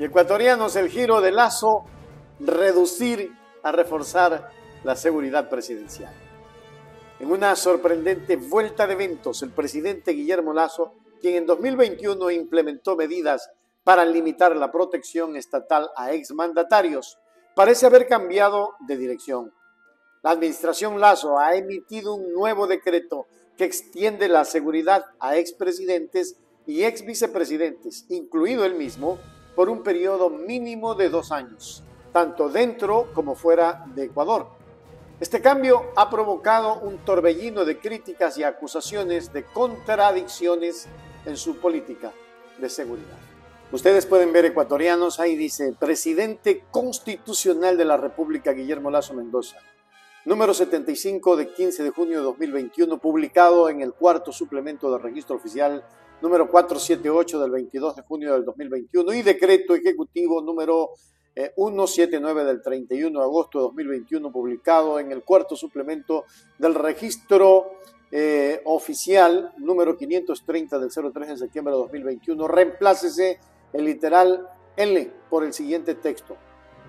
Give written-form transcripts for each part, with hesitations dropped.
Y ecuatorianos, el giro de Lazo, reducir a reforzar la seguridad presidencial. En una sorprendente vuelta de eventos, el presidente Guillermo Lazo, quien en 2021 implementó medidas para limitar la protección estatal a exmandatarios, parece haber cambiado de dirección. La administración Lazo ha emitido un nuevo decreto que extiende la seguridad a expresidentes y exvicepresidentes, incluido el mismo, por un periodo mínimo de 2 años, tanto dentro como fuera de Ecuador. Este cambio ha provocado un torbellino de críticas y acusaciones de contradicciones en su política de seguridad. Ustedes pueden ver, ecuatorianos, ahí dice, presidente constitucional de la República Guillermo Lazo Mendoza, número 75 de 15 de junio de 2021, publicado en el cuarto suplemento del registro oficial número 478 del 22 de junio del 2021 y decreto ejecutivo número 179 del 31 de agosto de 2021, publicado en el cuarto suplemento del registro oficial número 530 del 03 de septiembre de 2021. Reemplácese el literal L por el siguiente texto: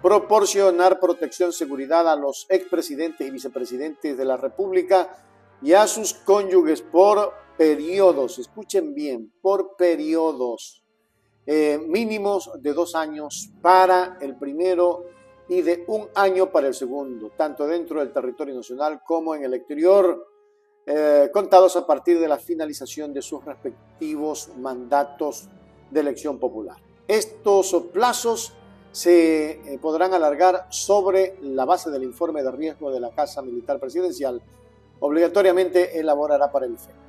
proporcionar protección, seguridad a los expresidentes y vicepresidentes de la República y a sus cónyuges por periodos, escuchen bien, por periodos mínimos de 2 años para el primero y de 1 año para el segundo, tanto dentro del territorio nacional como en el exterior, contados a partir de la finalización de sus respectivos mandatos de elección popular. Estos plazos se podrán alargar sobre la base del informe de riesgo de la Casa Militar Presidencial, obligatoriamente elaborará para el efecto.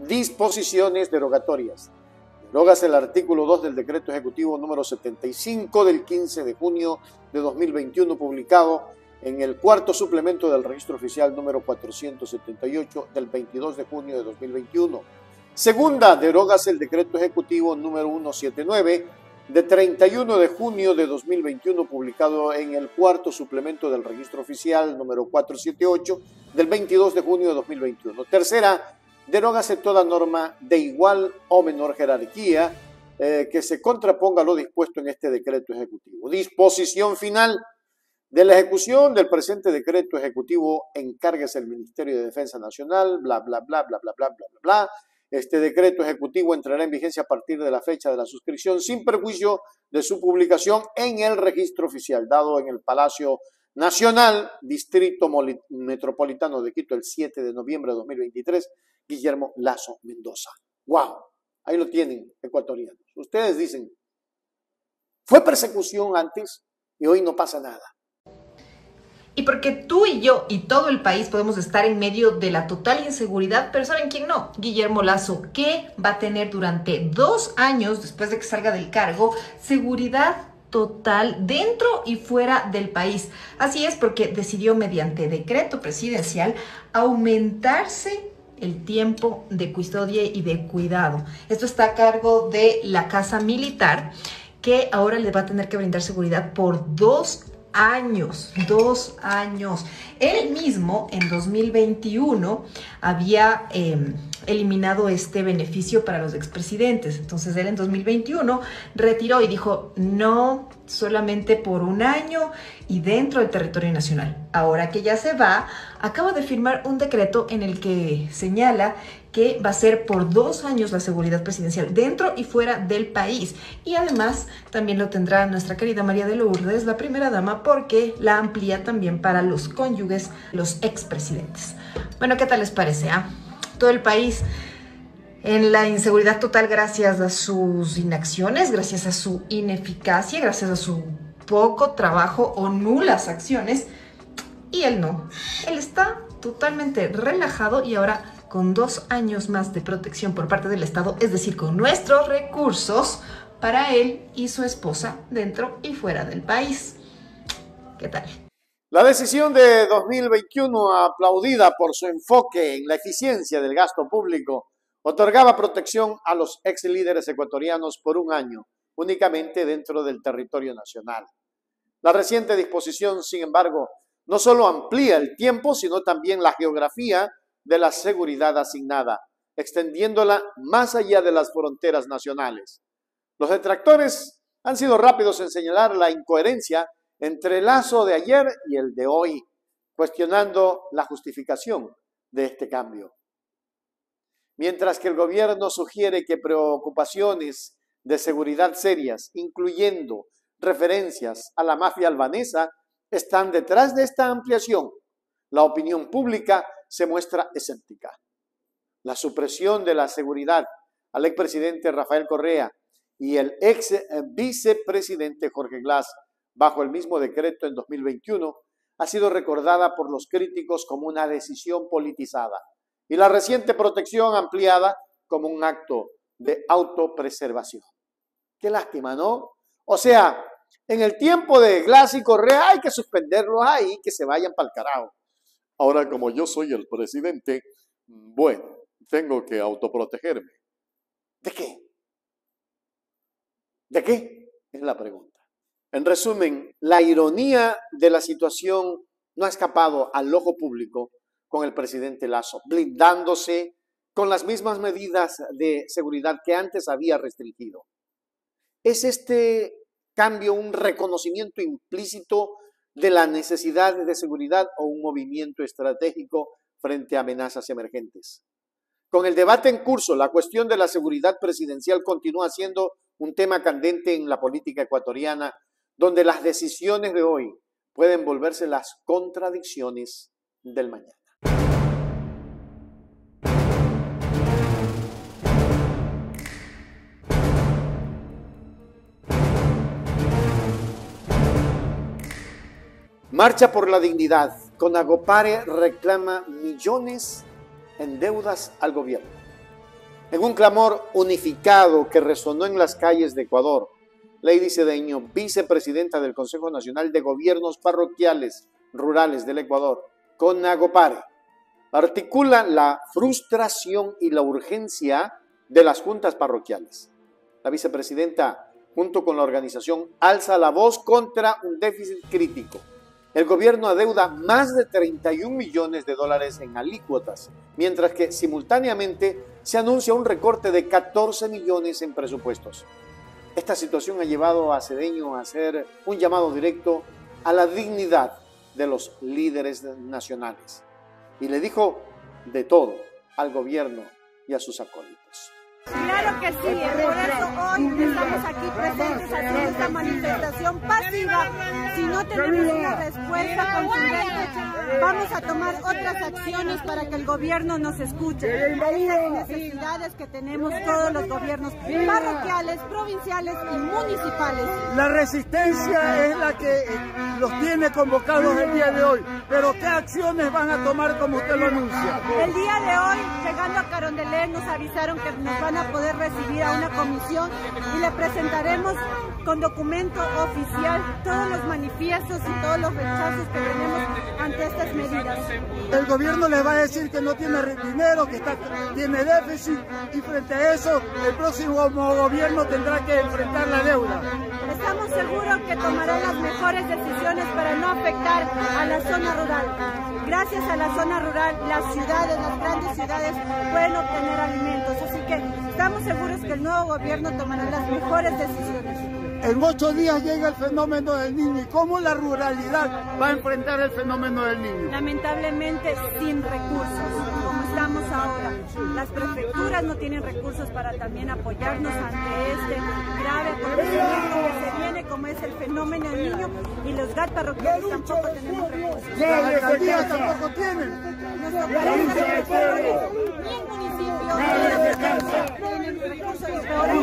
Disposiciones derogatorias. Derogas el artículo 2 del decreto ejecutivo número 75 del 15 de junio de 2021, publicado en el cuarto suplemento del registro oficial número 478 del 22 de junio de 2021. Segunda, derogas el decreto ejecutivo número 179 de 31 de junio de 2021, publicado en el cuarto suplemento del registro oficial número 478 del 22 de junio de 2021. Tercera, derógase toda norma de igual o menor jerarquía que se contraponga a lo dispuesto en este decreto ejecutivo. Disposición final. De la ejecución del presente decreto ejecutivo encárguese el Ministerio de Defensa Nacional, bla, bla, bla, bla, bla, bla, bla, bla, bla. Este decreto ejecutivo entrará en vigencia a partir de la fecha de la suscripción, sin perjuicio de su publicación en el registro oficial, dado en el Palacio Nacional, Distrito Metropolitano de Quito, el 7 de noviembre de 2023, Guillermo Lazo Mendoza. ¡Wow! Ahí lo tienen, ecuatorianos. Ustedes dicen, fue persecución antes y hoy no pasa nada. Y porque tú y yo y todo el país podemos estar en medio de la total inseguridad, pero ¿saben quién no? Guillermo Lazo, que va a tener durante 2 años, después de que salga del cargo, seguridad total dentro y fuera del país. Así es, porque decidió mediante decreto presidencial aumentarse el tiempo de custodia y de cuidado. Esto está a cargo de la Casa Militar, que ahora le va a tener que brindar seguridad por 2 años, 2 años. Él mismo en 2021 había eliminado este beneficio para los expresidentes. Entonces él en 2021 retiró y dijo, no, solamente por 1 año y dentro del territorio nacional. Ahora que ya se va, acaba de firmar un decreto en el que señala que va a ser por 2 años la seguridad presidencial dentro y fuera del país. Y además también lo tendrá nuestra querida María de Lourdes, la primera dama, porque la amplía también para los cónyuges, los expresidentes. Bueno, ¿qué tal les parece? Todo el país en la inseguridad total gracias a sus inacciones, gracias a su ineficacia, gracias a su poco trabajo o nulas acciones. Y él no. Él está totalmente relajado y ahora con 2 años más de protección por parte del Estado, es decir, con nuestros recursos para él y su esposa dentro y fuera del país. ¿Qué tal? La decisión de 2021, aplaudida por su enfoque en la eficiencia del gasto público, otorgaba protección a los ex líderes ecuatorianos por 1 año, únicamente dentro del territorio nacional. La reciente disposición, sin embargo, no solo amplía el tiempo, sino también la geografía de la seguridad asignada, extendiéndola más allá de las fronteras nacionales. Los detractores han sido rápidos en señalar la incoherencia entre el Lasso de ayer y el de hoy, cuestionando la justificación de este cambio. Mientras que el gobierno sugiere que preocupaciones de seguridad serias, incluyendo referencias a la mafia albanesa, están detrás de esta ampliación, la opinión pública se muestra escéptica. La supresión de la seguridad al expresidente Rafael Correa y el ex vicepresidente Jorge Glass bajo el mismo decreto en 2021 ha sido recordada por los críticos como una decisión politizada y la reciente protección ampliada como un acto de autopreservación. Qué lástima, ¿no? O sea, en el tiempo de Glass y Correa hay que suspenderlos ahí, que se vayan para el carajo. Ahora, como yo soy el presidente, bueno, tengo que autoprotegerme. ¿De qué? ¿De qué? Es la pregunta. En resumen, la ironía de la situación no ha escapado al ojo público con el presidente Lasso, blindándose con las mismas medidas de seguridad que antes había restringido. ¿Es este cambio un reconocimiento implícito de la necesidad de seguridad o un movimiento estratégico frente a amenazas emergentes? Con el debate en curso, la cuestión de la seguridad presidencial continúa siendo un tema candente en la política ecuatoriana, donde las decisiones de hoy pueden volverse las contradicciones del mañana. Marcha por la dignidad. Conagopare reclama millones en deudas al gobierno. En un clamor unificado que resonó en las calles de Ecuador, Lady Cedeño, vicepresidenta del Consejo Nacional de Gobiernos Parroquiales Rurales del Ecuador, Conagopare, articula la frustración y la urgencia de las juntas parroquiales. La vicepresidenta, junto con la organización, alza la voz contra un déficit crítico. El gobierno adeuda más de 31 millones de dólares en alícuotas, mientras que simultáneamente se anuncia un recorte de 14 millones en presupuestos. Esta situación ha llevado a Cedeño a hacer un llamado directo a la dignidad de los líderes nacionales. Y le dijo de todo al gobierno y a sus acólitos. Claro que sí, por eso hoy estamos aquí presentes haciendo esta manifestación pasiva. Si no tenemos una respuesta contundente, vamos a tomar otras acciones para que el gobierno nos escuche. Hay las necesidades que tenemos todos los gobiernos parroquiales, provinciales y municipales. La resistencia es la que los tiene convocados el día de hoy, pero ¿qué acciones van a tomar como usted lo anuncia? El día de hoy, llegando a Carondelet, nos avisaron que nos van a poder recibir a una comisión y le presentaremos con documento oficial todos los manifiestos y todos los rechazos que tenemos ante estas medidas. El gobierno les va a decir que no tiene dinero, que tiene déficit, y frente a eso el próximo gobierno tendrá que enfrentar la deuda. Estamos seguros que tomarán las mejores decisiones para no afectar a la zona rural. Gracias a la zona rural, las ciudades, las grandes ciudades pueden obtener alimentos, así que estamos seguros que el nuevo gobierno tomará las mejores decisiones. En 8 días llega el fenómeno del niño. ¿Y cómo la ruralidad va a enfrentar el fenómeno del niño? Lamentablemente sin recursos, como estamos ahora. Las prefecturas no tienen recursos para también apoyarnos ante este grave acontecimiento que se viene, como es el fenómeno del niño, y los GAT parroquiales tampoco tenemos recursos. Las alcaldías tampoco tienen. Nuestro país ni el municipio tienen recursos, y ahora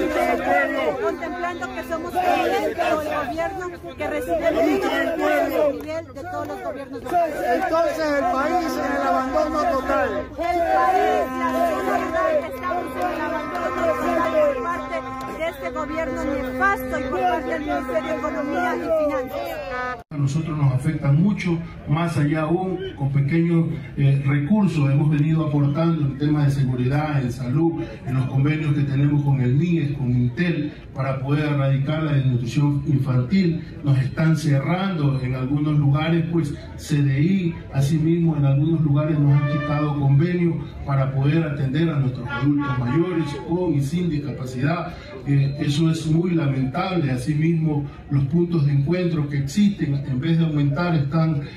contemplando que somos el gobierno que recibe el nivel de todos los gobiernos. Entonces el país en el abandono total. El país, la zona rural, estamos en el abandono total por parte de este gobierno nefasto y por parte del Ministerio de Economía y Finanzas. A nosotros nos afecta mucho, más allá aún, con pequeños recursos hemos venido aportando en temas de seguridad, en salud, en los convenios que tenemos con el MIES, con Intel, para poder erradicar la desnutrición infantil. Nos están cerrando en algunos lugares, pues CDI, asimismo en algunos lugares nos han quitado convenios para poder atender a nuestros adultos mayores con y sin discapacidad. Eso es muy lamentable. Asimismo, los puntos de encuentro que existen, en vez de aumentar, están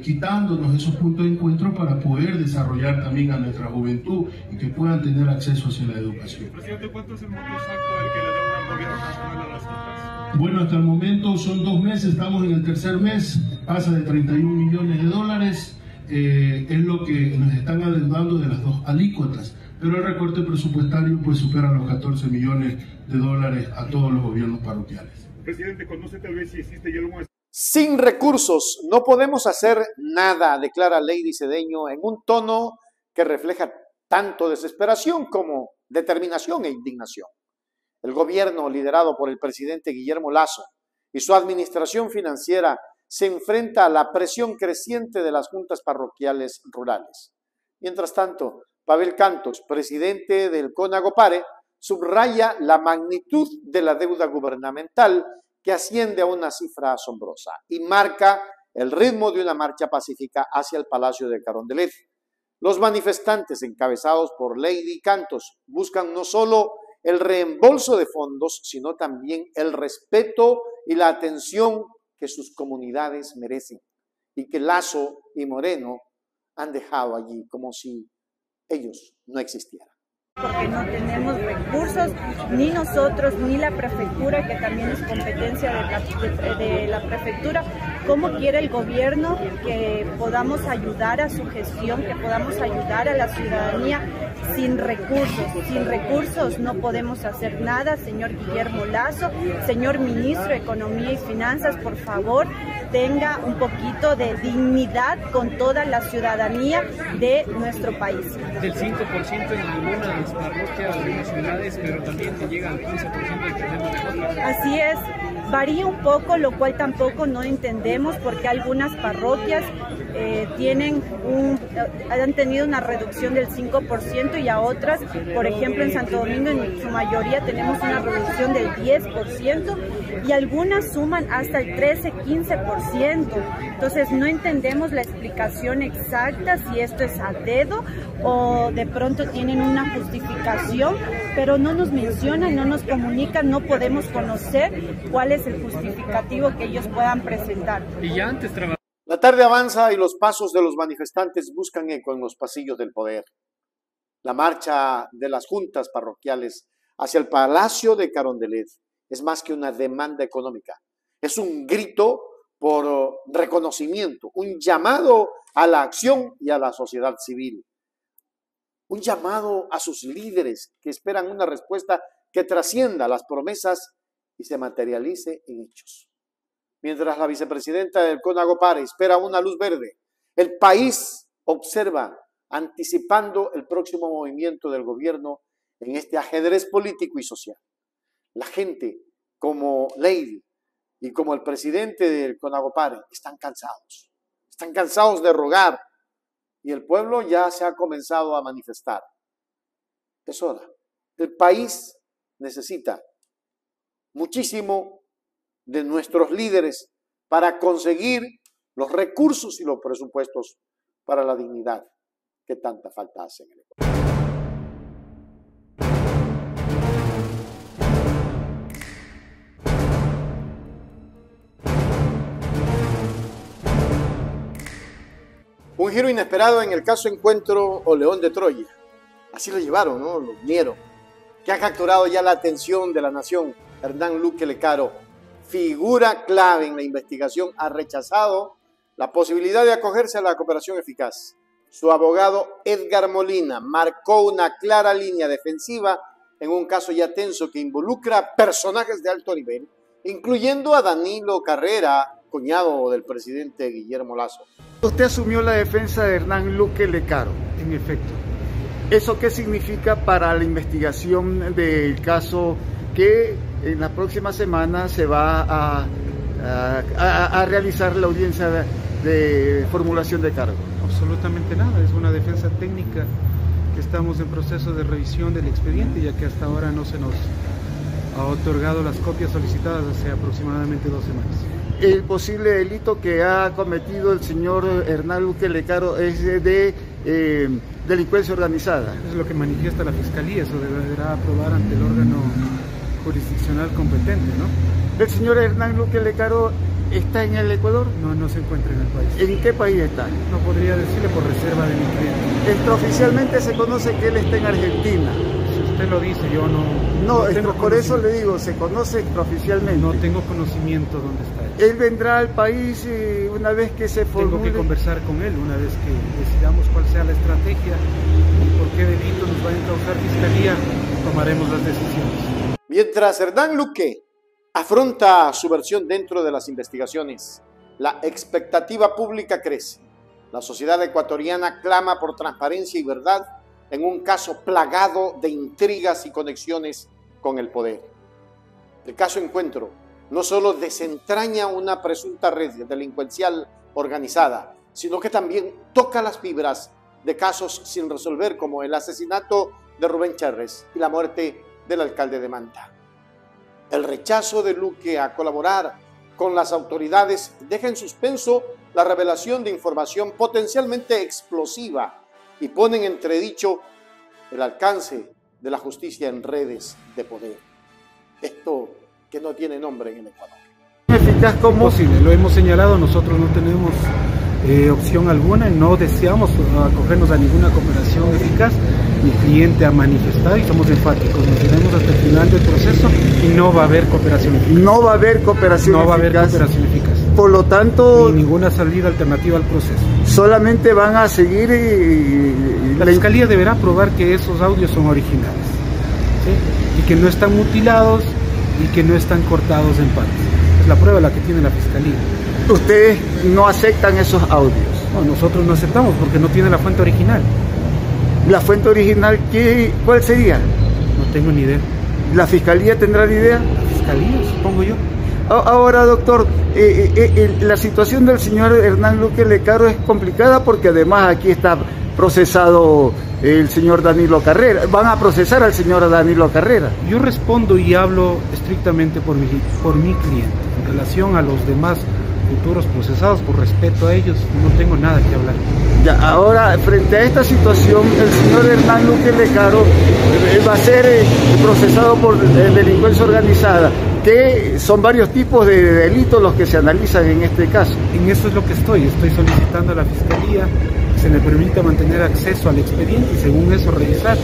quitándonos esos puntos de encuentro para poder desarrollar también a nuestra juventud y que puedan tener acceso hacia la educación. Presidente, ¿cuánto es el monto exacto del que le deuda al gobierno nacional a las quintas? Bueno, hasta el momento son 2 meses, estamos en el tercer mes, pasa de 31 millones de dólares, es lo que nos están adeudando de las 2 alícuotas, pero el recorte presupuestario pues supera los 14 millones de dólares a todos los gobiernos parroquiales. Presidente, ¿conoce tal vez si existe ya algún... Sin recursos no podemos hacer nada, declara Lady Cedeño en un tono que refleja tanto desesperación como determinación e indignación. El gobierno liderado por el presidente Guillermo Lasso y su administración financiera se enfrenta a la presión creciente de las juntas parroquiales rurales. Mientras tanto, Pavel Cantos, presidente del CONAGOPARE, subraya la magnitud de la deuda gubernamental que asciende a una cifra asombrosa y marca el ritmo de una marcha pacífica hacia el Palacio de Carondelet. Los manifestantes encabezados por Lady Cantos buscan no solo el reembolso de fondos, sino también el respeto y la atención que sus comunidades merecen y que Lasso y Moreno han dejado allí como si ellos no existieran. Porque no tenemos recursos, ni nosotros, ni la prefectura, que también es competencia de la prefectura. ¿Cómo quiere el gobierno que podamos ayudar a su gestión, que podamos ayudar a la ciudadanía sin recursos? Sin recursos no podemos hacer nada, señor Guillermo Lasso, señor ministro de Economía y Finanzas, por favor, tenga un poquito de dignidad con toda la ciudadanía de nuestro país. Del 5% en algunas parroquias, algunas ciudades, pero también te llega al 15% de Así es, varía un poco, lo cual tampoco no entendemos porque algunas parroquias han tenido una reducción del 5% y a otras, por ejemplo en Santo Domingo en su mayoría tenemos una reducción del 10% y algunas suman hasta el 13-15%. Entonces no entendemos la explicación exacta si esto es a dedo o de pronto tienen una justificación, pero no nos mencionan, no nos comunican, no podemos conocer cuál es el justificativo que ellos puedan presentar. Y ya antes La tarde avanza y los pasos de los manifestantes buscan eco en los pasillos del poder. La marcha de las juntas parroquiales hacia el Palacio de Carondelet es más que una demanda económica. Es un grito por reconocimiento, un llamado a la acción y a la sociedad civil. Un llamado a sus líderes que esperan una respuesta que trascienda las promesas y se materialice en hechos. Mientras la vicepresidenta del CONAGOPARE espera una luz verde, el país observa, anticipando el próximo movimiento del gobierno en este ajedrez político y social. La gente, como Lady y como el presidente del CONAGOPARE, están cansados de rogar y el pueblo ya se ha comenzado a manifestar. Es hora. El país necesita muchísimo de nuestros líderes para conseguir los recursos y los presupuestos para la dignidad que tanta falta hacen en el Ecuador. Un giro inesperado en el caso Encuentro o León de Troya. Así lo llevaron, ¿no? Lo unieron. Que ha capturado ya la atención de la nación. Hernán Luque Lecaro, figura clave en la investigación, ha rechazado la posibilidad de acogerse a la cooperación eficaz. Su abogado Edgar Molina marcó una clara línea defensiva en un caso ya tenso que involucra personajes de alto nivel, incluyendo a Danilo Carrera, cuñado del presidente Guillermo Lasso. Usted asumió la defensa de Hernán Luque Lecaro, en efecto. ¿Eso qué significa para la investigación del caso que en la próxima semana se va a a realizar la audiencia de formulación de cargo? Absolutamente nada, es una defensa técnica que estamos en proceso de revisión del expediente, ya que hasta ahora no se nos ha otorgado las copias solicitadas hace aproximadamente 2 semanas. El posible delito que ha cometido el señor Hernán Luque Lecaro es de delincuencia organizada. Es lo que manifiesta la Fiscalía, eso deberá aprobar ante el órgano jurisdiccional competente, ¿no? ¿El señor Hernán Luque Lecaro está en el Ecuador? No, no se encuentra en el país. ¿En qué país está? No podría decirle por reserva de mi cliente. Extraoficialmente se conoce que él está en Argentina. Si usted lo dice, yo no tengo por eso le digo, se conoce extraoficialmente. No tengo conocimiento dónde está él. Él vendrá al país una vez que se formule. Tengo que conversar con él una vez que decidamos cuál sea la estrategia y por qué delito nos va a encauzar Fiscalía, tomaremos las decisiones. Mientras Hernán Luque afronta su versión dentro de las investigaciones, la expectativa pública crece. La sociedad ecuatoriana clama por transparencia y verdad en un caso plagado de intrigas y conexiones con el poder. El caso Encuentro no solo desentraña una presunta red delincuencial organizada, sino que también toca las fibras de casos sin resolver, como el asesinato de Rubén Cherres y la muerte del alcalde de Manta. El rechazo de Luque a colaborar con las autoridades deja en suspenso la revelación de información potencialmente explosiva y pone en entredicho el alcance de la justicia en redes de poder. Esto que no tiene nombre en el Ecuador. ¿Eficaz como? Posible, lo hemos señalado, nosotros no tenemos opción alguna, no deseamos acogernos a ninguna cooperación eficaz. Mi cliente ha manifestado y somos enfáticos, nos iremos hasta el final del proceso y no va a haber cooperación eficaz. No va a haber cooperación eficaz. No va a haber cooperación eficaz. Por lo tanto, ni ninguna salida alternativa al proceso. Solamente van a seguir la Fiscalía deberá probar que esos audios son originales, ¿sí? Y que no están mutilados y que no están cortados en partes. Es la prueba la que tiene la Fiscalía. ¿Ustedes no aceptan esos audios? No, nosotros no aceptamos porque no tiene la fuente original. ¿La fuente original cuál sería? No tengo ni idea. ¿La Fiscalía tendrá ni idea? La Fiscalía, supongo yo. Ahora, doctor, la situación del señor Hernán Luque Lecaro es complicada porque además aquí está procesado el señor Danilo Carrera. Van a procesar al señor Danilo Carrera. Yo respondo y hablo estrictamente por mi cliente. En relación a los demás futuros procesados, por respeto a ellos, no tengo nada que hablar. Ya, ahora, frente a esta situación, el señor Hernán Luque Lecaro va a ser procesado por delincuencia organizada, que son varios tipos de delitos los que se analizan en este caso. En eso es lo que estoy solicitando a la Fiscalía que se le permita mantener acceso al expediente y según eso revisar.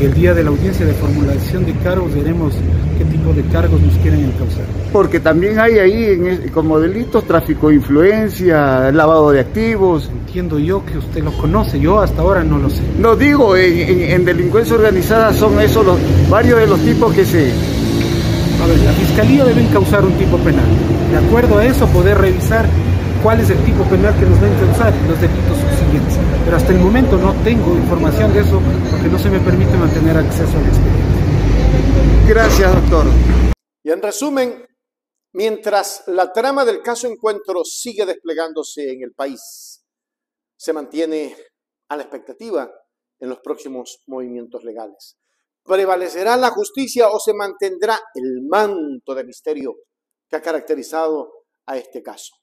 Y el día de la audiencia de formulación de cargos veremos qué tipo de cargos nos quieren encauzar. Porque también hay ahí como delitos tráfico de influencia, lavado de activos. Entiendo yo que usted lo conoce, yo hasta ahora no lo sé. No digo, en delincuencia organizada son esos varios de los tipos que se... A ver, la Fiscalía debe encauzar un tipo penal. De acuerdo a eso, poder revisar cuál es el tipo penal que nos va a encauzar los delitos subsiguientes. Pero hasta el momento no tengo información de eso porque no se me permite mantener acceso al expediente. Gracias, doctor. Y en resumen, mientras la trama del caso Encuentro sigue desplegándose en el país, se mantiene a la expectativa en los próximos movimientos legales. ¿Prevalecerá la justicia o se mantendrá el manto de misterio que ha caracterizado a este caso?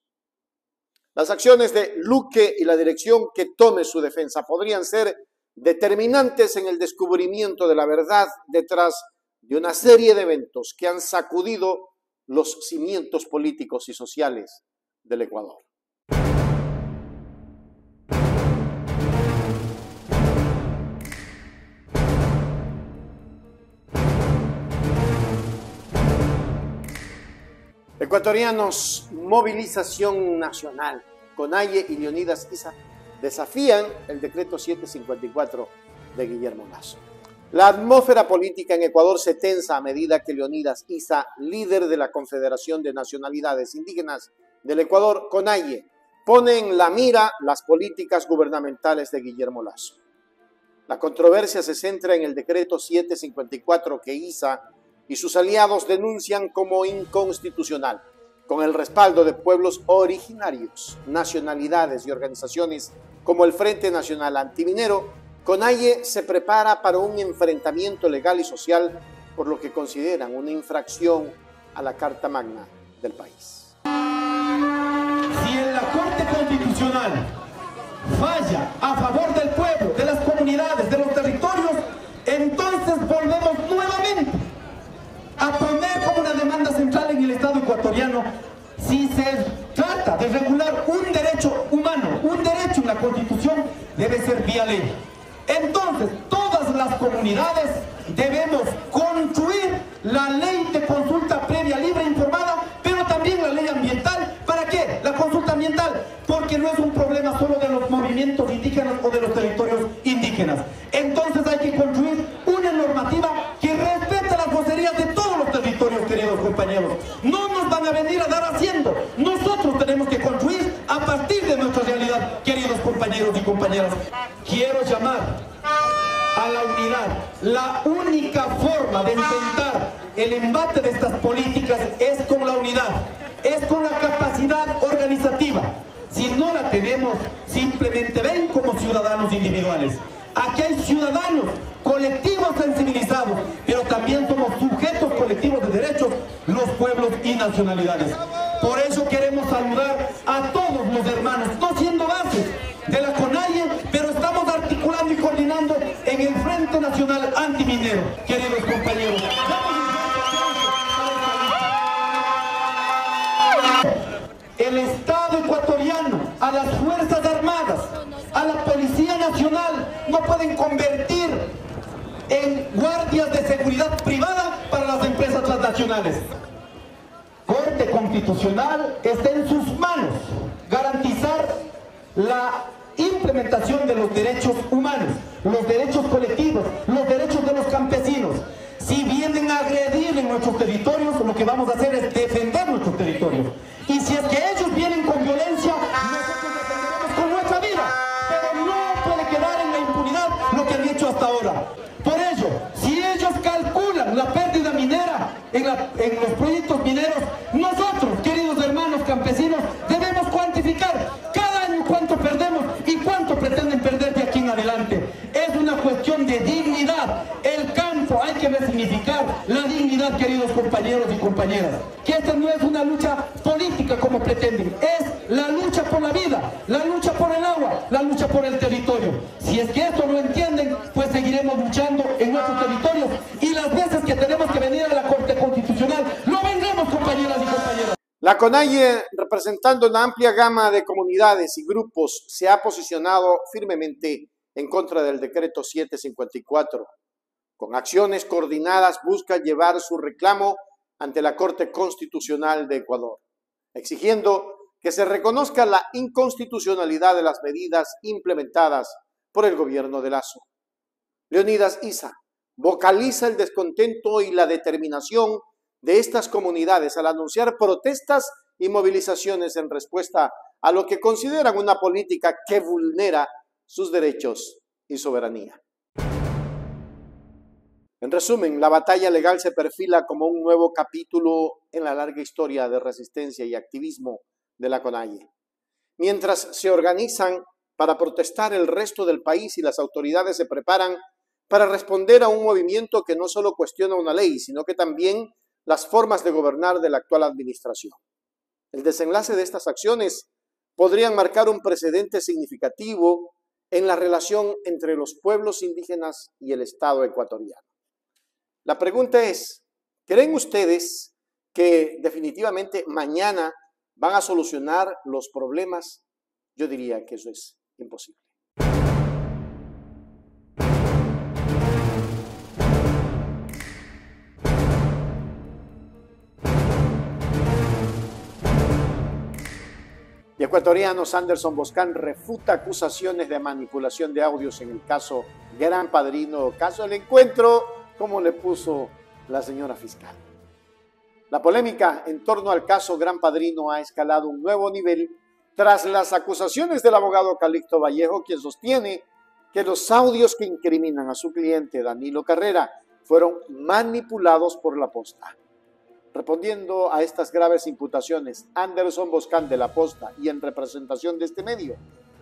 Las acciones de Luque y la dirección que tome su defensa podrían ser determinantes en el descubrimiento de la verdad detrás de una serie de eventos que han sacudido los cimientos políticos y sociales del Ecuador. Ecuatorianos, movilización nacional. CONAIE y Leonidas Issa desafían el decreto 754 de Guillermo Lasso. La atmósfera política en Ecuador se tensa a medida que Leonidas Issa, líder de la Confederación de Nacionalidades Indígenas del Ecuador, CONAIE, pone en la mira las políticas gubernamentales de Guillermo Lasso. La controversia se centra en el decreto 754 que Issa y sus aliados denuncian como inconstitucional, Con el respaldo de pueblos originarios, nacionalidades y organizaciones como el Frente Nacional Antiminero, CONAIE se prepara para un enfrentamiento legal y social por lo que consideran una infracción a la Carta Magna del país. Si en la Corte Constitucional falla a favor del pueblo, de las comunidades, de los territorios, entonces volvemos nuevamente a poner como una demanda central en el Estado ecuatoriano, si se trata de regular un derecho humano, un derecho en la Constitución, debe ser vía ley. Entonces, todas las comunidades debemos construir la ley de consulta previa, libre e informada, pero también la ley ambiental. ¿Para qué? La consulta ambiental, porque no es un problema solo de los movimientos indígenas o de los territorios indígenas. Entonces hay que construir una normativa que respete las vocerías de todos los territorios, queridos compañeros. No nos van a venir a dar haciendo. Nosotros tenemos que construir a partir de nuestra realidad, queridos compañeros y compañeras. Quiero llamar a la unidad. La única forma de enfrentar el embate de estas políticas es con la unidad, es con la capacidad organizativa. Si no la tenemos, simplemente ven como ciudadanos individuales. Aquí hay ciudadanos colectivos sensibilizados, pero también somos sujetos colectivos de derechos, los pueblos y nacionalidades. Por eso queremos saludar a todos los hermanos, no siendo bases de la CONAIE, pero estamos articulando y coordinando en el Frente Nacional Antiminero, queridos compañeros. El Estado ecuatoriano, a las Fuerzas Armadas, a la Policía Nacional, no pueden convertir en guardias de seguridad privada para las empresas transnacionales. Corte Constitucional está en sus manos garantizar la implementación de los derechos humanos, los derechos colectivos, los derechos de los campesinos. Si vienen a agredir en nuestros territorios, lo que vamos a hacer es defender nuestros territorios. Y si es que ellos vienen con violencia, nosotros defenderemos con nuestra vida. Pero no puede quedar en la impunidad lo que han hecho hasta ahora. Por ello, si ellos calculan la pérdida minera en los proyectos mineros, nosotros, queridos hermanos campesinos, debemos cuantificar cada año cuánto perdemos y cuánto pretenden perder de aquí en adelante. Es una cuestión de dignidad. El campo hay que resignificar la dignidad, queridos compañeros y compañeras. Que esta no es una lucha política como pretenden, es la lucha por la vida, la lucha por el agua, la lucha por el territorio. Si es que esto no entienden, pues seguiremos luchando en nuestros territorios y las veces que tenemos que venir a la Corte Constitucional, lo vendremos, compañeras y compañeras. La CONAIE, representando una amplia gama de comunidades y grupos, se ha posicionado firmemente en contra del decreto 754. Con acciones coordinadas busca llevar su reclamo ante la Corte Constitucional de Ecuador, exigiendo que se reconozca la inconstitucionalidad de las medidas implementadas por el gobierno de Lasso. Leonidas Issa vocaliza el descontento y la determinación de estas comunidades al anunciar protestas y movilizaciones en respuesta a lo que consideran una política que vulnera sus derechos y soberanía. En resumen, la batalla legal se perfila como un nuevo capítulo en la larga historia de resistencia y activismo de la CONAIE. Mientras se organizan para protestar el resto del país y las autoridades se preparan para responder a un movimiento que no solo cuestiona una ley, sino que también las formas de gobernar de la actual administración. El desenlace de estas acciones podrían marcar un precedente significativo en la relación entre los pueblos indígenas y el Estado ecuatoriano. La pregunta es, ¿creen ustedes que definitivamente mañana van a solucionar los problemas? Yo diría que eso es imposible. Y ecuatoriano Sanderson Boscan refuta acusaciones de manipulación de audios en el caso Gran Padrino, caso del encuentro, como le puso la señora fiscal. La polémica en torno al caso Gran Padrino ha escalado un nuevo nivel tras las acusaciones del abogado Calixto Vallejo, quien sostiene que los audios que incriminan a su cliente Danilo Carrera fueron manipulados por la posta. Respondiendo a estas graves imputaciones, Anderson Boscan de La Posta y en representación de este medio,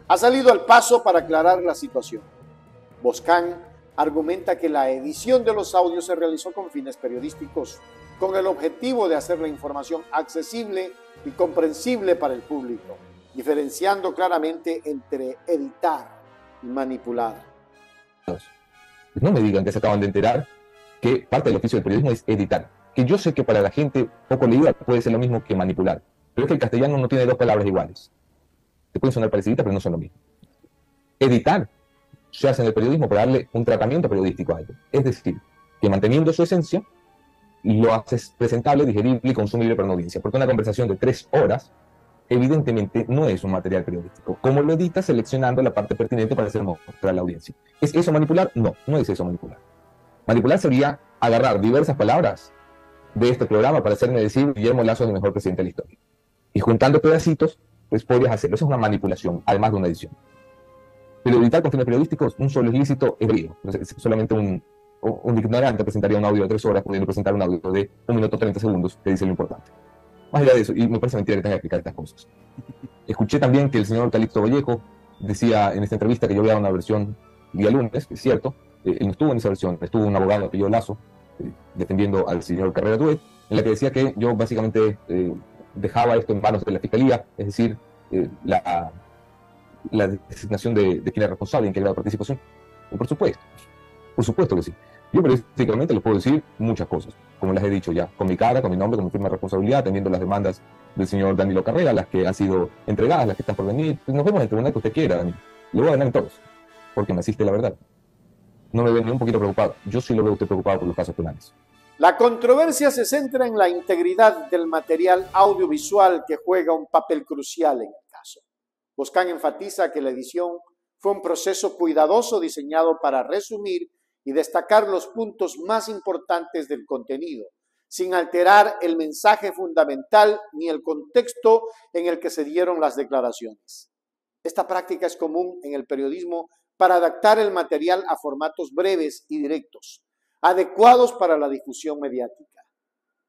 ha salido al paso para aclarar la situación. Boscan argumenta que la edición de los audios se realizó con fines periodísticos, con el objetivo de hacer la información accesible y comprensible para el público, diferenciando claramente entre editar y manipular. No me digan que se acaban de enterar que parte del oficio del periodismo es editar. Que yo sé que para la gente poco leída puede ser lo mismo que manipular, pero es que el castellano no tiene dos palabras iguales. Te pueden sonar parecidas, pero no son lo mismo. Editar se hace en el periodismo para darle un tratamiento periodístico a algo. Es decir, que manteniendo su esencia, lo haces presentable, digerible y consumible para una audiencia. Porque una conversación de 3 horas, evidentemente, no es un material periodístico. ¿Cómo lo editas? Seleccionando la parte pertinente para hacer mostrar a la audiencia. ¿Es eso manipular? No, no es eso manipular. Manipular sería agarrar diversas palabras de este programa para hacerme decir Guillermo Lasso es el mejor presidente de la historia. Y juntando pedacitos, pues podrías hacerlo. Eso es una manipulación, además de una edición. Pero editar con fines periodísticos, un solo ilícito es brío. Solamente un ignorante presentaría un audio de 3 horas, pudiendo presentar un audio de 1 minuto 30 segundos que dice lo importante. Más allá de eso, y me parece mentira que tenga que explicar estas cosas. Escuché también que el señor Calixto Vallejo decía en esta entrevista que yo había dado una versión día lunes, que es cierto, él no estuvo en esa versión, estuvo un abogado apellido Lasso, defendiendo al señor Carrera Tuet, en la que decía que yo básicamente dejaba esto en manos de la Fiscalía, es decir, la designación de quien era responsable en qué grado de participación. Y por supuesto que sí. Yo periodísticamente les puedo decir muchas cosas, como las he dicho ya, con mi cara, con mi nombre, con mi firma de responsabilidad, atendiendo las demandas del señor Danilo Carrera, las que han sido entregadas, las que están por venir. Nos vemos en el tribunal que usted quiera, Danilo. Lo voy a ganar en todos, porque me asiste la verdad. No me ve ni un poquito preocupado. Yo sí lo veo usted preocupado por los casos penales. La controversia se centra en la integridad del material audiovisual que juega un papel crucial en el caso. Boscan enfatiza que la edición fue un proceso cuidadoso diseñado para resumir y destacar los puntos más importantes del contenido, sin alterar el mensaje fundamental ni el contexto en el que se dieron las declaraciones. Esta práctica es común en el periodismo para adaptar el material a formatos breves y directos, adecuados para la difusión mediática.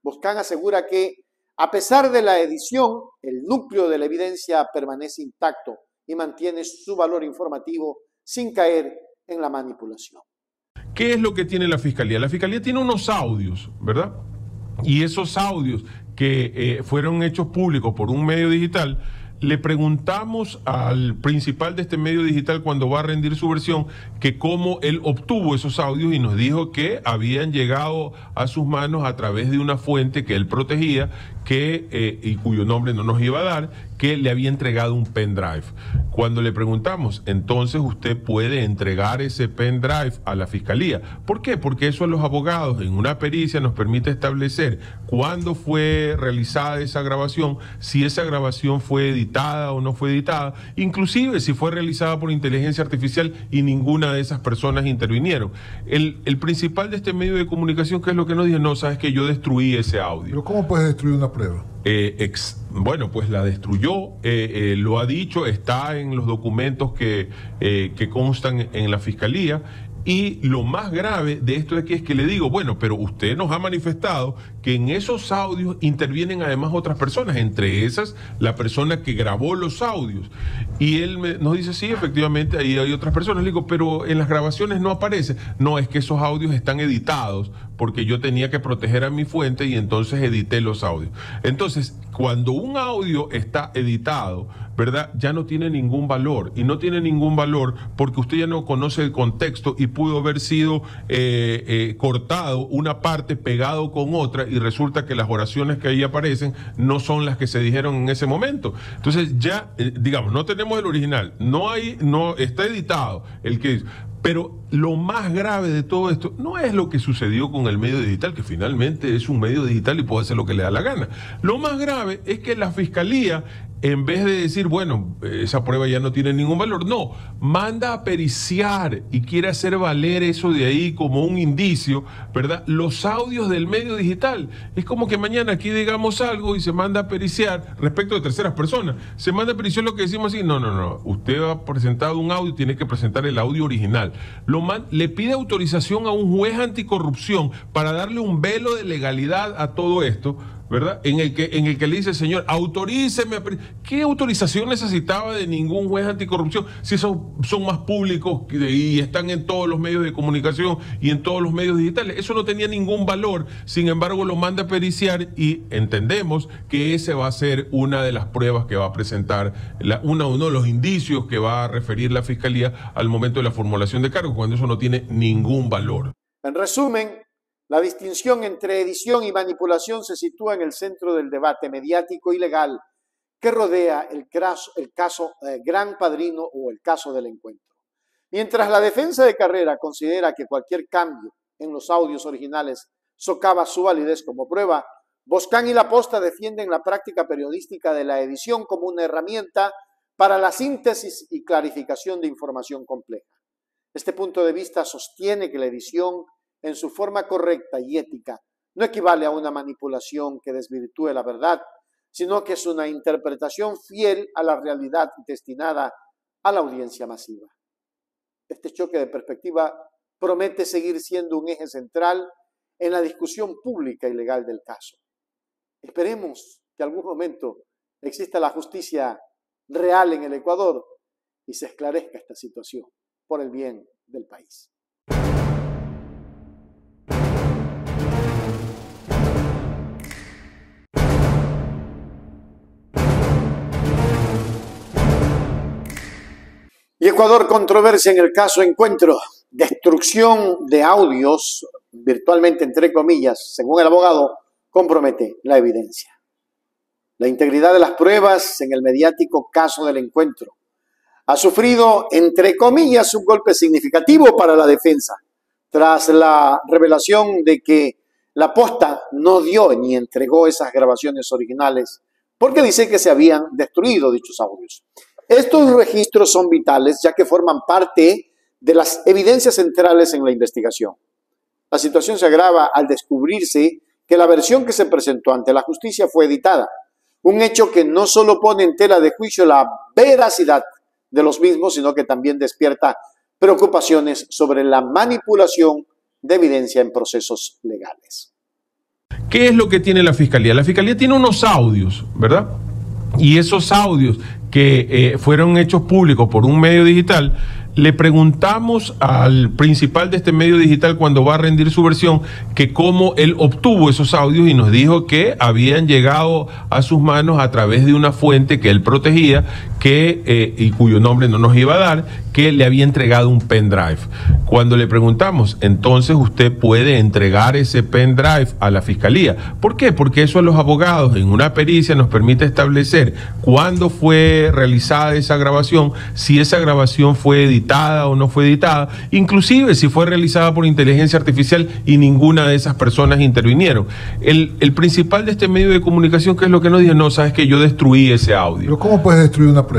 Boscan asegura que, a pesar de la edición, el núcleo de la evidencia permanece intacto y mantiene su valor informativo sin caer en la manipulación. ¿Qué es lo que tiene la Fiscalía? La Fiscalía tiene unos audios, ¿verdad? Y esos audios que fueron hechos públicos por un medio digital, le preguntamos al principal de este medio digital cuando va a rendir su versión que cómo él obtuvo esos audios y nos dijo que habían llegado a sus manos a través de una fuente que él protegía y cuyo nombre no nos iba a dar, que le había entregado un pendrive. Cuando le preguntamos, entonces usted puede entregar ese pendrive a la Fiscalía. ¿Por qué? Porque eso a los abogados en una pericia nos permite establecer cuándo fue realizada esa grabación, si esa grabación fue editada o no fue editada, inclusive si fue realizada por inteligencia artificial y ninguna de esas personas intervinieron. El principal de este medio de comunicación, ¿qué es lo que nos dice? No, sabes que yo destruí ese audio. ¿Pero cómo puedes destruir una prueba? Bueno, pues la destruyó, lo ha dicho, está en los documentos que constan en la Fiscalía. Y lo más grave de esto aquí es que le digo, bueno, pero usted nos ha manifestado que en esos audios intervienen además otras personas, entre esas la persona que grabó los audios. Y él nos dice, sí, efectivamente, ahí hay otras personas. Le digo, pero en las grabaciones no aparece. No, es que esos audios están editados porque yo tenía que proteger a mi fuente y entonces edité los audios. Entonces, cuando un audio está editado, ¿verdad? Ya no tiene ningún valor, y no tiene ningún valor porque usted ya no conoce el contexto y pudo haber sido cortado una parte pegado con otra y resulta que las oraciones que ahí aparecen no son las que se dijeron en ese momento. Entonces ya, digamos, no tenemos el original, no está editado el que... Pero lo más grave de todo esto no es lo que sucedió con el medio digital, que finalmente es un medio digital y puede hacer lo que le da la gana. Lo más grave es que la Fiscalía en vez de decir, bueno, esa prueba ya no tiene ningún valor, no, manda a periciar y quiere hacer valer eso de ahí como un indicio, ¿verdad? Los audios del medio digital. Es como que mañana aquí digamos algo y se manda a periciar respecto de terceras personas. Se manda a periciar lo que decimos así. No. Usted ha presentado un audio, tiene que presentar el audio original. Le pide autorización a un juez anticorrupción para darle un velo de legalidad a todo esto, ¿verdad? En el que le dice, señor, autoríceme. ¿Qué autorización necesitaba de ningún juez anticorrupción si son más públicos y están en todos los medios de comunicación y en todos los medios digitales? Eso no tenía ningún valor. Sin embargo, lo manda a periciar y entendemos que ese va a ser una de las pruebas que va a presentar, uno de los indicios que va a referir la Fiscalía al momento de la formulación de cargos, cuando eso no tiene ningún valor. En resumen, la distinción entre edición y manipulación se sitúa en el centro del debate mediático y legal que rodea el caso Gran Padrino o el caso del encuentro. Mientras la defensa de Carrera considera que cualquier cambio en los audios originales socava su validez como prueba, Boscán y La Posta defienden la práctica periodística de la edición como una herramienta para la síntesis y clarificación de información compleja. Este punto de vista sostiene que la edición, en su forma correcta y ética, no equivale a una manipulación que desvirtúe la verdad, sino que es una interpretación fiel a la realidad destinada a la audiencia masiva. Este choque de perspectiva promete seguir siendo un eje central en la discusión pública y legal del caso. Esperemos que algún momento exista la justicia real en el Ecuador y se esclarezca esta situación por el bien del país. Y Ecuador, controversia en el caso Encuentro, destrucción de audios, virtualmente entre comillas, según el abogado, compromete la evidencia. La integridad de las pruebas en el mediático caso del Encuentro ha sufrido, entre comillas, un golpe significativo para la defensa, tras la revelación de que La Posta no dio ni entregó esas grabaciones originales, porque dice que se habían destruido dichos audios. Estos registros son vitales ya que forman parte de las evidencias centrales en la investigación. La situación se agrava al descubrirse que la versión que se presentó ante la justicia fue editada, un hecho que no solo pone en tela de juicio la veracidad de los mismos, sino que también despierta preocupaciones sobre la manipulación de evidencia en procesos legales. ¿Qué es lo que tiene la Fiscalía? La Fiscalía tiene unos audios, ¿verdad? Y esos audios que fueron hechos públicos por un medio digital, le preguntamos al principal de este medio digital cuando va a rendir su versión que cómo él obtuvo esos audios y nos dijo que habían llegado a sus manos a través de una fuente que él protegía y cuyo nombre no nos iba a dar, que le había entregado un pendrive. Cuando le preguntamos, entonces usted puede entregar ese pendrive a la Fiscalía. ¿Por qué? Porque eso a los abogados en una pericia nos permite establecer cuándo fue realizada esa grabación, si esa grabación fue editada o no fue editada, inclusive si fue realizada por inteligencia artificial y ninguna de esas personas intervinieron. El principal de este medio de comunicación, ¿qué es lo que nos dice? No, sabes que yo destruí ese audio. ¿Pero cómo puedes destruir una prueba?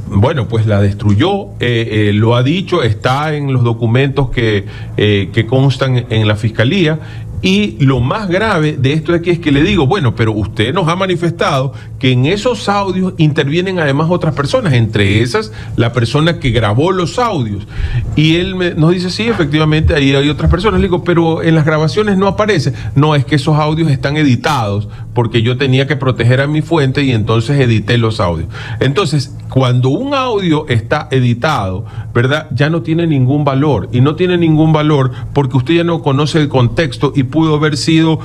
Bueno, pues la destruyó, lo ha dicho, está en los documentos que constan en la Fiscalía. Y lo más grave de esto de aquí es que le digo, bueno, pero usted nos ha manifestado que en esos audios intervienen además otras personas, entre esas la persona que grabó los audios. Y él nos dice, sí, efectivamente, ahí hay otras personas. Le digo, pero en las grabaciones no aparece. No, es que esos audios están editados porque yo tenía que proteger a mi fuente y entonces edité los audios. Entonces, cuando un audio está editado, ¿verdad? Ya no tiene ningún valor. Y no tiene ningún valor porque usted ya no conoce el contexto y pudo haber sido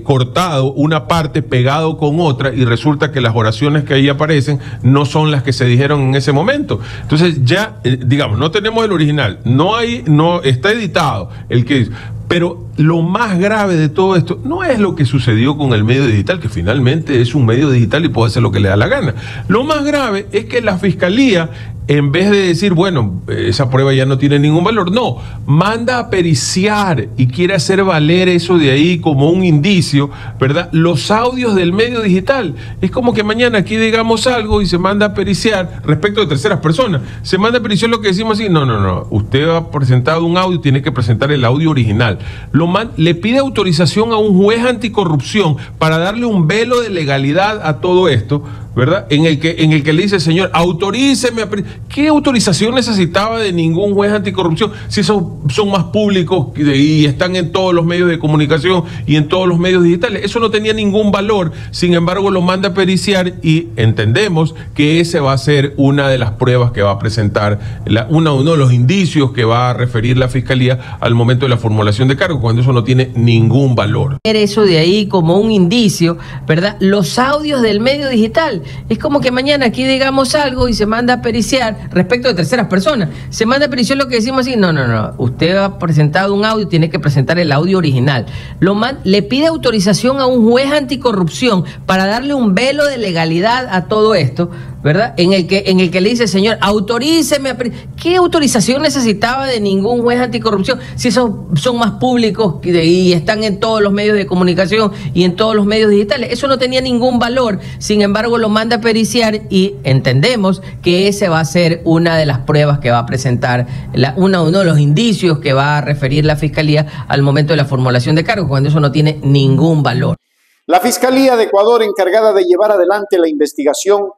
cortado una parte pegado con otra y resulta que las oraciones que ahí aparecen no son las que se dijeron en ese momento. Entonces ya, digamos, no tenemos el original, no está editado el que... Pero lo más grave de todo esto no es lo que sucedió con el medio digital, que finalmente es un medio digital y puede hacer lo que le da la gana. Lo más grave es que la Fiscalía en vez de decir, bueno, esa prueba ya no tiene ningún valor, no, manda a periciar y quiere hacer valer eso de ahí como un indicio, ¿verdad? Los audios del medio digital. Es como que mañana aquí digamos algo y se manda a periciar respecto de terceras personas. Se manda a periciar lo que decimos así. No, no, no. Usted ha presentado un audio, tiene que presentar el audio original. Le pide autorización a un juez anticorrupción para darle un velo de legalidad a todo esto, ¿verdad? En el que le dice, señor, autoríceme a... ¿Qué autorización necesitaba de ningún juez anticorrupción si esos son más públicos y están en todos los medios de comunicación y en todos los medios digitales? Eso no tenía ningún valor, sin embargo lo manda a periciar y entendemos que ese va a ser una de las pruebas que va a presentar, uno de los indicios que va a referir la Fiscalía al momento de la formulación de cargos, cuando eso no tiene ningún valor. Eso de ahí como un indicio, ¿verdad? Los audios del medio digital. Es como que mañana aquí digamos algo y se manda a periciar respecto de terceras personas. Se manda a periciar lo que decimos así. No, no, no. Usted ha presentado un audio, tiene que presentar el audio original. Le pide autorización a un juez anticorrupción para darle un velo de legalidad a todo esto, ¿verdad? En el que le dice, señor, autoríceme a... ¿Qué autorización necesitaba de ningún juez anticorrupción si esos son más públicos y están en todos los medios de comunicación y en todos los medios digitales? Eso no tenía ningún valor, sin embargo lo manda a periciar y entendemos que ese va a ser una de las pruebas que va a presentar, uno de los indicios que va a referir la Fiscalía al momento de la formulación de cargos, cuando eso no tiene ningún valor. La Fiscalía de Ecuador, encargada de llevar adelante la investigación,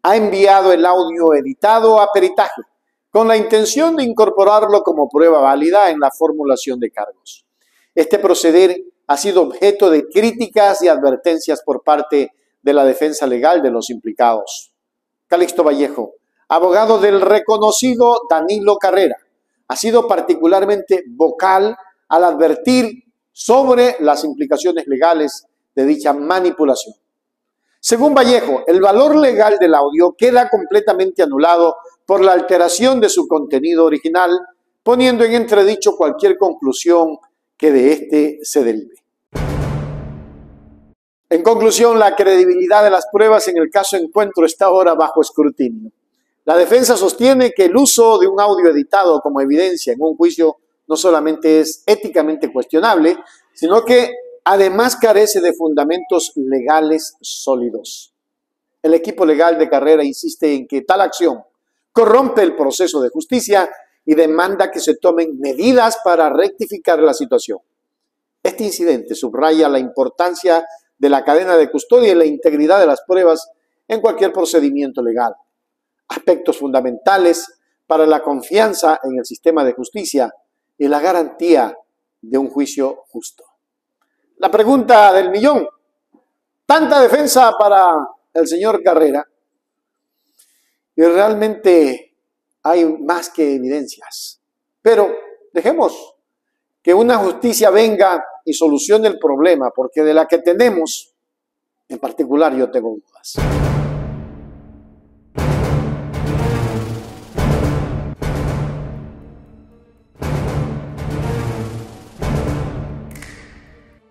ha enviado el audio editado a peritaje con la intención de incorporarlo como prueba válida en la formulación de cargos. Este proceder ha sido objeto de críticas y advertencias por parte de la defensa legal de los implicados. Calixto Vallejo, abogado del reconocido Danilo Carrera, ha sido particularmente vocal al advertir sobre las implicaciones legales de dicha manipulación. Según Vallejo, el valor legal del audio queda completamente anulado por la alteración de su contenido original, poniendo en entredicho cualquier conclusión que de éste se derive. En conclusión, la credibilidad de las pruebas en el caso Encuentro está ahora bajo escrutinio. La defensa sostiene que el uso de un audio editado como evidencia en un juicio no solamente es éticamente cuestionable, sino que además carece de fundamentos legales sólidos. El equipo legal de Carrera insiste en que tal acción corrompe el proceso de justicia y demanda que se tomen medidas para rectificar la situación. Este incidente subraya la importancia de la cadena de custodia y la integridad de las pruebas en cualquier procedimiento legal. Aspectos fundamentales para la confianza en el sistema de justicia y la garantía de un juicio justo. La pregunta del millón: tanta defensa para el señor Carrera y realmente hay más que evidencias. Pero dejemos que una justicia venga y solucione el problema, porque de la que tenemos, en particular, yo tengo dudas.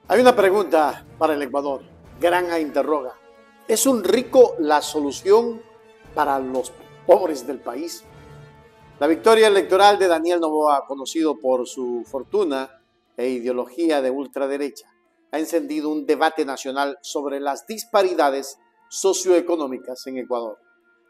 Hay una pregunta para el Ecuador. Granja interroga: ¿es un rico la solución para los pobres del país? La victoria electoral de Daniel Noboa, conocido por su fortuna e ideología de ultraderecha, ha encendido un debate nacional sobre las disparidades socioeconómicas en Ecuador.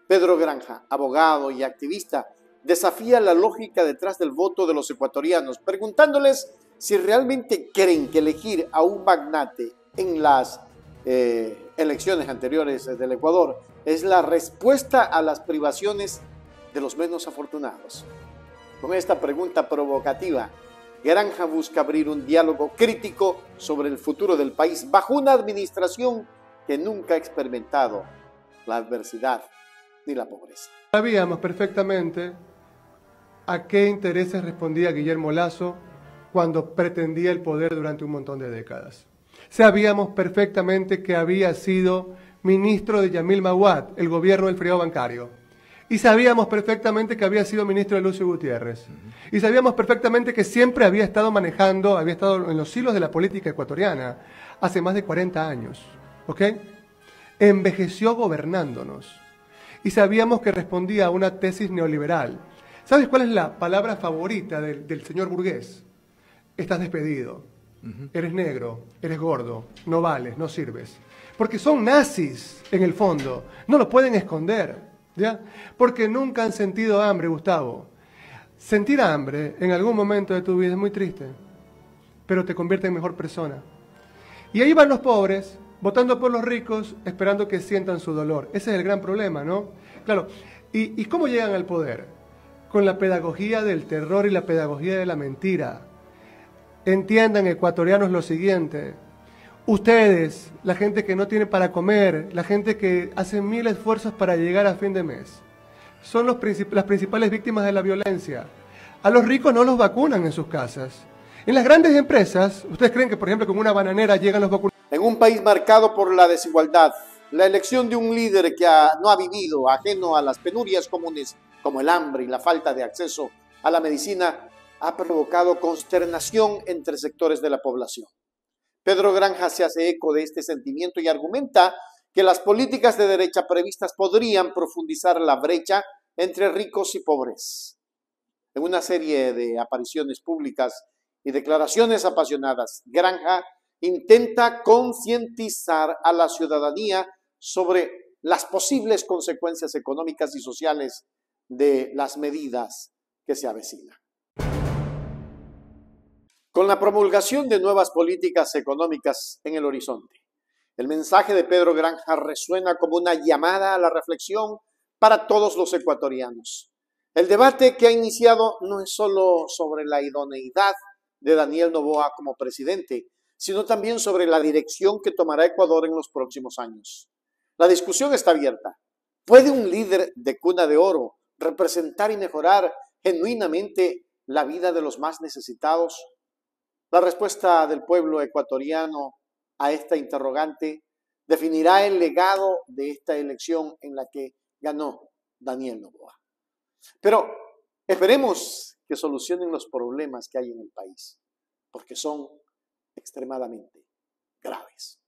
Pedro Granja, abogado y activista, desafía la lógica detrás del voto de los ecuatorianos, preguntándoles si realmente creen que elegir a un magnate en las elecciones anteriores del Ecuador es la respuesta a las privaciones de los menos afortunados. Con esta pregunta provocativa, Granja busca abrir un diálogo crítico sobre el futuro del país bajo una administración que nunca ha experimentado la adversidad ni la pobreza. Sabíamos perfectamente a qué intereses respondía Guillermo Lasso cuando pretendía el poder durante un montón de décadas. Sabíamos perfectamente que había sido ministro de Yamil Mahuad, el gobierno del feriado bancario. Y sabíamos perfectamente que había sido ministro de Lucio Gutiérrez. Y sabíamos perfectamente que siempre había estado manejando, había estado en los hilos de la política ecuatoriana hace más de 40 años. ¿Ok? Envejeció gobernándonos. y sabíamos que respondía a una tesis neoliberal. ¿Sabes cuál es la palabra favorita del señor burgués? Estás despedido, eres negro, eres gordo, no vales, no sirves. Porque son nazis en el fondo, no lo pueden esconder, ¿ya? Porque nunca han sentido hambre, Gustavo. Sentir hambre en algún momento de tu vida es muy triste, pero te convierte en mejor persona. Y ahí van los pobres, votando por los ricos, esperando que sientan su dolor. Ese es el gran problema, ¿no? Claro, ¿y cómo llegan al poder? Con la pedagogía del terror y la pedagogía de la mentira. Entiendan, ecuatorianos, lo siguiente. Ustedes, la gente que no tiene para comer, la gente que hace mil esfuerzos para llegar a fin de mes, son las principales víctimas de la violencia. A los ricos no los vacunan en sus casas. En las grandes empresas, ¿ustedes creen que, por ejemplo, con una bananera llegan los vacunados? En un país marcado por la desigualdad, la elección de un líder que no ha vivido ajeno a las penurias comunes, como el hambre y la falta de acceso a la medicina, ha provocado consternación entre sectores de la población. Pedro Granja se hace eco de este sentimiento y argumenta que las políticas de derecha previstas podrían profundizar la brecha entre ricos y pobres. En una serie de apariciones públicas y declaraciones apasionadas, Granja intenta concientizar a la ciudadanía sobre las posibles consecuencias económicas y sociales de las medidas que se avecinan. Con la promulgación de nuevas políticas económicas en el horizonte, el mensaje de Pedro Granja resuena como una llamada a la reflexión para todos los ecuatorianos. El debate que ha iniciado no es solo sobre la idoneidad de Daniel Noboa como presidente, sino también sobre la dirección que tomará Ecuador en los próximos años. La discusión está abierta. ¿Puede un líder de cuna de oro representar y mejorar genuinamente la vida de los más necesitados? La respuesta del pueblo ecuatoriano a esta interrogante definirá el legado de esta elección en la que ganó Daniel Noboa. Pero esperemos que solucionen los problemas que hay en el país, porque son extremadamente graves.